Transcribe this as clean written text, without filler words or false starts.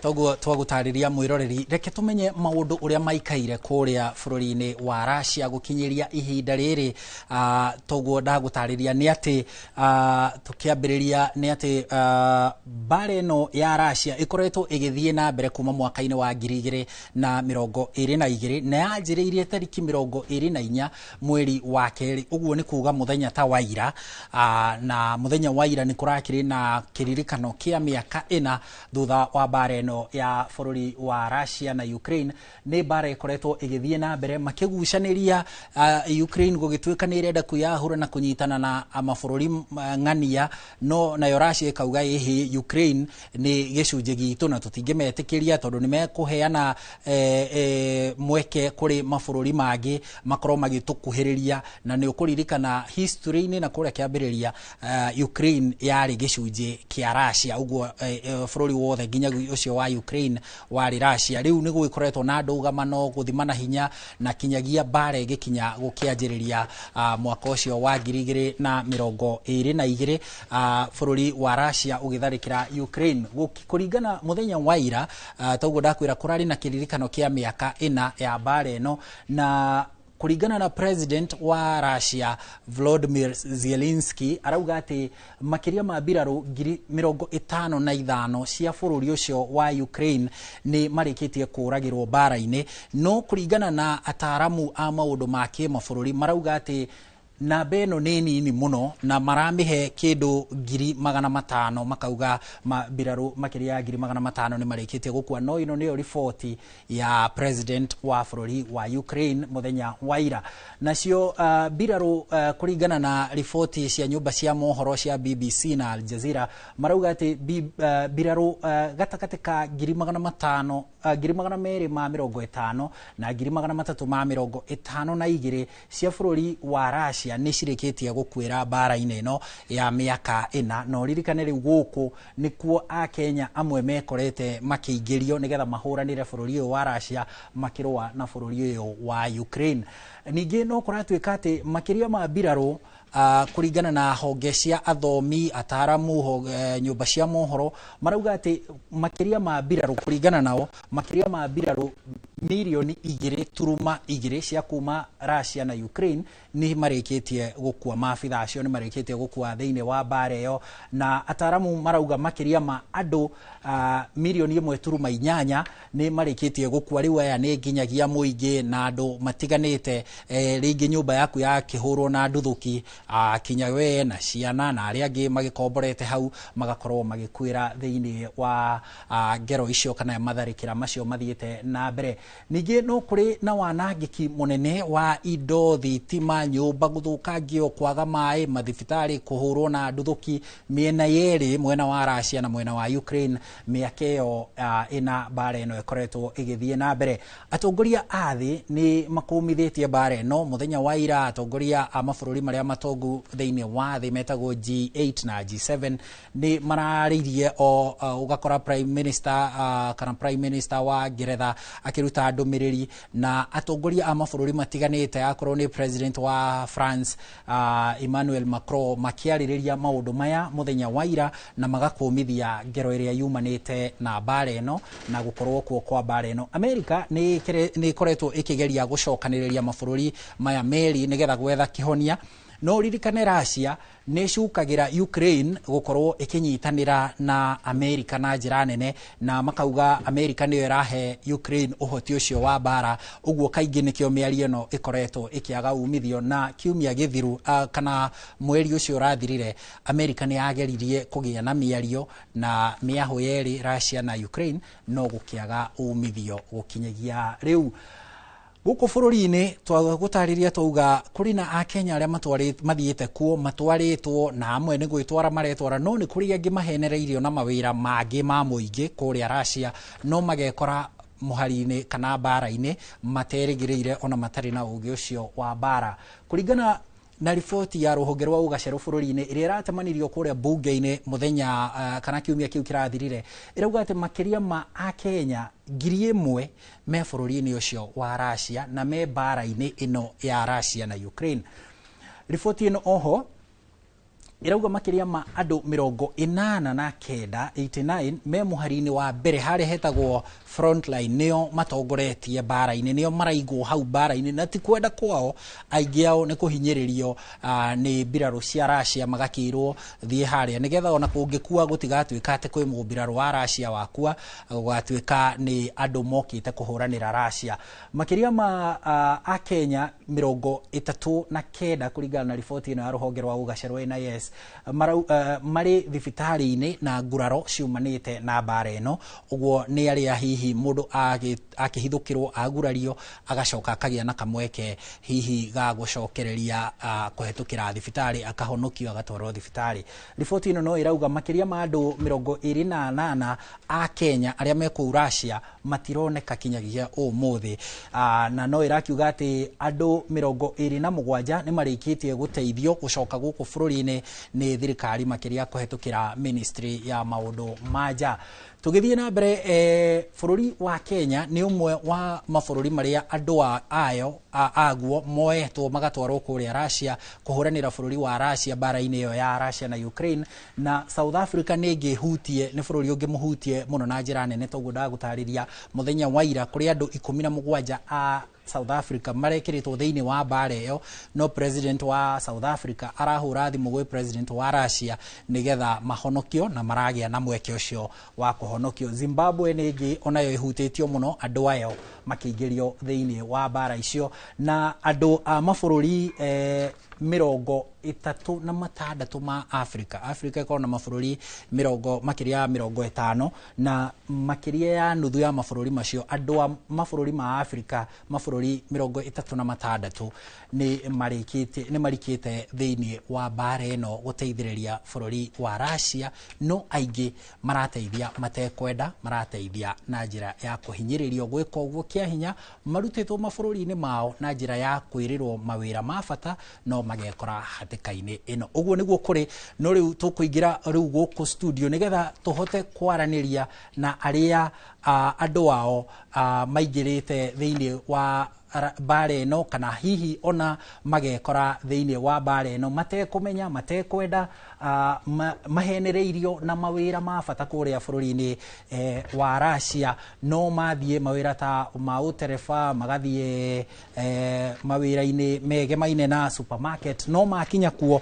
toguo twagutariria mwiroreri reke tumenye maundu uria maikaire kuria bururi-ini wa Russia gukinyiria ihinda riri. Toguo ndagutariria ni ati tukiambiriria ni ati bare no ya Russia ikoretwo igithie na mbere kuma mwaka-ini wa 2022 na yanjiriirie tariki 24 mweri wa keri. Uguo ni kuga muthenya ta waira, na muthenya waira ni kurakiri na kiririkano kia miaka 4 thutha wa bare no ya bururi wa Russia na Ukraine. Ni bara ikoretwo igithie na mbere makigucaniria Ukraine gugituika ni irenda kuyahura na kunyitana na amabururi ng'ania, no nayo Russia ikauga ihi Ukraine ni gicunje gitu na tutingemetikiria tondu ni mekuheana mweke kuri mabururi mangi makorwo magitukuhiriria. Na ni ukuririkana history-ini na kuria kiambiriria Ukraine yari gicunje kia Russia. Uguo bururi wothe nginya ucio wa Ukraine wari Russia. Riu ni gwikoretwo na ndugamano guthimana hinya na kinyagia bare gikinya gukianjiriria mwaka ucio wa 2022 bururi wa Russia ugitharikira Ukraine. Kuringana muthenya waira toguo ndakwira kurari na kiririkano kia miaka 4 ya bare no, na kuringana na president wa Russia Volodymyr Zelensky arauga ati makiria ma biraru 55,000 cia bururi ucio wa Ukraine ni marikitie kuragirwo bara-ini. No kuringana na ataramu a maundu ma kimabururi marauga ati na beno nini muno na maramihe kindu 500,000 makauga biraru makiria 500,000 ni marikitie gukua. No ino niyo ripoti ya president wa bururi wa Ukraine muthenya waira. Nacio biraru kuringana na ripoti cia nyumba cia mohoro cia BBC na Al Jazeera marauga ati biraru gatakati ka 500,000 250 na 352 cia bururi wa Russia ni cirikitie gukwira bara-ini no ya miaka 4. No ririkane riu guku nikuo a Kenya amwe mekorete makiingirio nigetha mahuranire bururi uyu wa Russia makirwa na bururi uyu wa Ukraine. Ningi no kuratuika ati makiria ma biraru kuringana na honge cia athomi ataramu nyumba cia mohoro marauga ati makiria ma biraru kuringana nao makiria ma biraru milioni 2.2 cia kuma Russia na Ukraine ni marikitie gukua. Maabitha acio ni marikitie gukua thiini wa bare yo, na ataramu marauga makiria ma andu milioni 1.8 ni marikitie gukua. Riu aya ni nginyagia muingi na andu matiganite, ringi nyumba yaku ya kihurwo na nduthuki, kinya we na ciana na aria angi magikomborete hau magakorwo magikwira thiini wa ngero icio kana matharikira macio mathiete na mbere. Ningi no kuri na wanangiki munene wa indo, thitima, nyumba guthukangio, kwaga mai, mathibitari kuhurwo na nduthuki miena yeri, mwena wa Russia na mwena wa Ukraine. Miaka iyo ina bare ino ikoretwo igithie na mbere. Atongoria athi ni makumithitie bare no muthenya wa ira. Atongoria a mabururi maria matongu thiini wa thi metagwo G8 na G7 ni mararirie ugakora prime minister kana prime minister wa Ngeretha akiruta ndumiriri, na atongoria a mabururi matiganite akorwo ni president wa France Emmanuel Macron makiaririria maundu maya muthenya wa ira na magakumithia ngero iria yumanite na bare no na gukorwo kuo kwa bare no. America ni koretwo ikigeria gucokaniriria mabururi maya meri nigetha gwetha kihonia. No ririkane Russia ni cukagira Ukraine gukorwo ikinyitanira na America na njira nene, na makauga America niyo irahe Ukraine uhoti ucio wa bara. Uguo kaingi nikio miario no ikoretwo ikiaga umithio, na kiumia githiru kana mweri ucio rathirire America ni yageririe kugia na miario na miaho yeri Russia na Ukraine, no gukiaga umithio gukinyagia riu. Guku bururi-ini twagutariria twauga kuri na a Kenya aria mathiite kuo matwaritwo na amwe ni gwitwara maretwara, no ni kuri angi mahenereirio na mawira mangi ma muingi kuria Russia, no magekora muhari-ini kana bara-ini materigireire ona matari na ugi ucio wa bara. Kuringana na ripoti ya ruhonge rwa ugaceru bururi-ini iria iratemanirio kuria bunge-ini muthenya kana kiumia kiu kirathirire, irauga ati makiria ma a Kenya 1,000 me bururi-ini ucio wa Russia na me bara-ini ino ya Russia na Ukraine. Ripoti ino oho irauga makiria ma andu 89 me muharini wa mbere hari hetagwo frontline nio matongoretie bara-ini nio maraigwo hau bara-ini na ti kwenda kwao aingi ao ni kuhinyiririo ni mbiraru cia Russia magakirwo thie haria nigetha ona kungikua gutigatuika ate kwi mumbiraru wa Russia wakua gatuika ni andu mokite kuhuranira Russia makiria ma a Kenya 39 kuringana na riboti ino ya ruhonge rwa ugacerwa NIS mari thibitari-ini na nguraro ciumanite na bara ino uguo ni aria hihi mundu akihithukirwo agurario agacoka akagia na kamweke hihi ga gucokereria kuhetukira thibitari akahonokio agatwarwo thibitari. Riboti ino no irauga makiria ma andu 28 a Kenya aria me ku Russia matironeka kinyagia umuthi na no irakiuga ati andu 27 ni marikitie guteithio gucoka guku bururi-ini ni thirikari makiria kuhetukira ministry ya maundu maja. Tugithie na mbere bururi wa Kenya ni umwe wa mabururi maria andu ayo aguo moetwo magatwarwo kuria Russia kuhuranira bururi wa Russia bara-ini yo ya Russia na Ukraine na South Africa ni ngihutie ni bururi ungi muhutie muno na njira nene toguo ndagutariria muthenya wa ira kuri andu 17 a South Africa marekiritwo thiini wa bara iyo no president wa South Africa arahura thimu gwi president wa Russia nigetha mahonokio na maragia na mweke ucio wa kuhonokio. Zimbabwe ningi onayo ihutitio muno andu ayo makiingirio thiini wa bara icio na andu a mabururi 36 ma Africa iko na mabururi makiria 50 na makiria ya nuthu ya mabururi macio andu a mabururi ma Africa mabururi 36 ni marikite thiini wa bara ino guteithiriria bururi wa Russia no aingi marateithia matekwenda marateithia na njira ya kuhinyiririo gwika uguo kia hinya marutitwo mabururi-ini mao na njira ya kwirirwo mawira ma bata no magekora hatikaini ino uguo niguo kuri no riu tukuingira riu guku studio nigetha tuhote kwaraniria na aria andu ao maingirite thiini wa bara ino kana hihi ona magekora thiini wa bara ino matekumenya matekwenda mahenereirio na mawira ma bata kuria bururi-ini wa Russia no mathie mawira ta ma utereba magathie mawira-ini megemaine na supermarket no makinya kuo